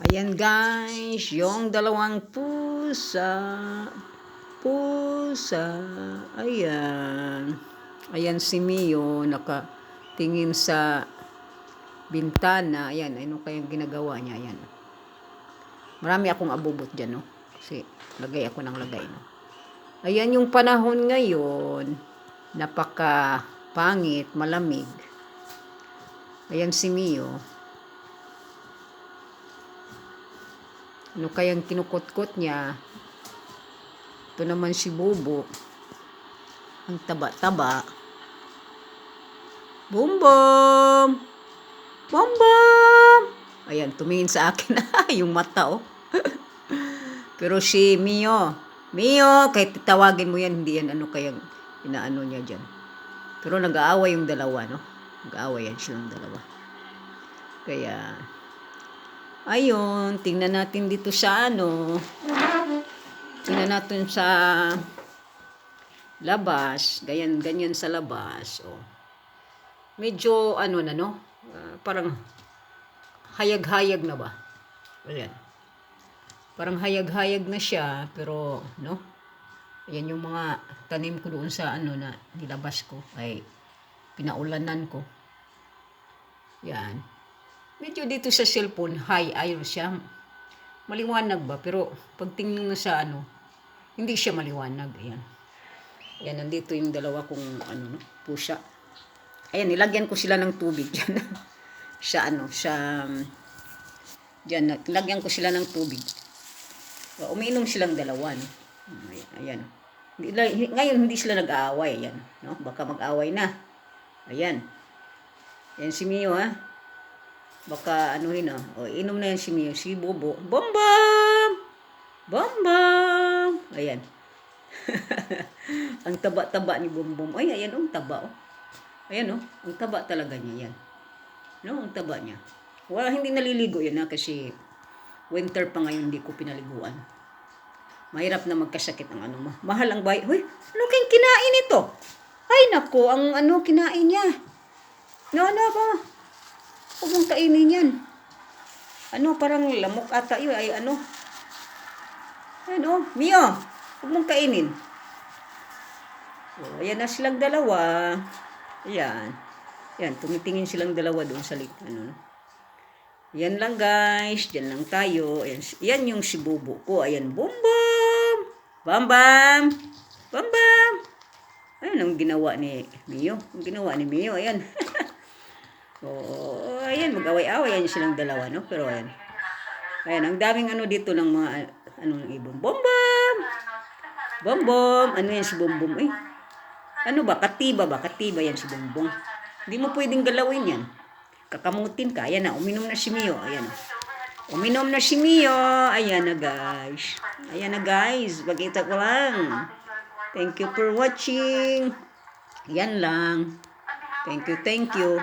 Ayan guys, yung dalawang pusa. Ayan. Ayan si Mio, nakatingin sa bintana. Ayan, ano kayang ginagawa niya? Ayan. Marami akong abubot dyan, no? Kasi lagay ako ng lagay, no? Ayan yung panahon ngayon. Napaka pangit, malamig. Ayan si Mio. Ano kayang kinukot-kot niya? Ito naman si Bobo. Ang taba-taba. Bombom! Bombom! Ayan, tumingin sa akin. Yung mata, oh. Pero si Mio, kahit tawagin mo yan, hindi yan ano kayang inaano niya dyan. Pero nag-aaway yung dalawa, no? Nag-aaway yan silang dalawa. Kaya, ayun, tingnan natin dito sa ano. Tingnan natin sa labas. Ganyan sa labas. Oh. Medyo, ano na, no? Parang hayag-hayag na ba? Ayan. Parang hayag-hayag na siya. Pero, no? Ayan yung mga tanim ko doon sa ano na nilabas ko. Ay, pinaulanan ko. Yan. Medyo dito sa cellphone, ayun siya. Maliwanag ba? Pero pagtingin na sa ano, hindi siya maliwanag. Ayan. Ayan, nandito yung dalawa kong ano, no, pusa. Ayan, nilagyan ko sila ng tubig dyan. Sa ano, dyan, nilagyan ko sila ng tubig. Umiinom silang dalawa, no? Ayan. Ngayon, hindi sila nag-aaway. Ayan, no? Baka mag-aaway na. Ayan. Ayan si Mio, ha? Baka anuhin na. O, inom na yan si Mio. Si Bobo. Bombom! Bombom! Ayan. Ang taba-taba ni Bombom. Ay, ayan, ang taba, oh. Ayan, oh. Ang taba talaga niya, yan. No, ang taba niya. Wala, hindi naliligo yan, ha, kasi winter pa ngayon, hindi ko pinaliguan. Mahirap na magkasakit ang ano mo. Mahal ang bahay. Hoy, ano kayong kinain ito? Ay, nako, ang ano, kinain niya. No, ba? Huwag mong kainin yan. Ano, parang lamok ata yun. Ay, ano. Ano, Mio, huwag mong kainin. So, ayan na silang dalawa. Ayan. Ayan, tumitingin silang dalawa doon sa ano. Yan lang guys. Diyan lang tayo. Ayan, yan yung si Bobo ko. Ayan, Bombom! Bam-bam! Bam-bam! Ayun ang ginawa ni Mio. Ang ginawa ni Mio. Ayan. Oo, ayan, mag-away-away yan silang dalawa, no? Pero ayan. Ayan, ang daming ano dito ng mga, ano ng ibon. Bombom! Bombom! Ano yan si Bombom? Eh, ano ba? Katiba ba? Katiba yan si Bombom. Hindi mo pwedeng galawin yan. Kakamutin ka. Ayan na, uminom na si Mio. Ayan. Uminom na si Mio. Ayan na, guys. Ayan na, guys. Bagita ko lang. Thank you for watching. Yan lang. Thank you.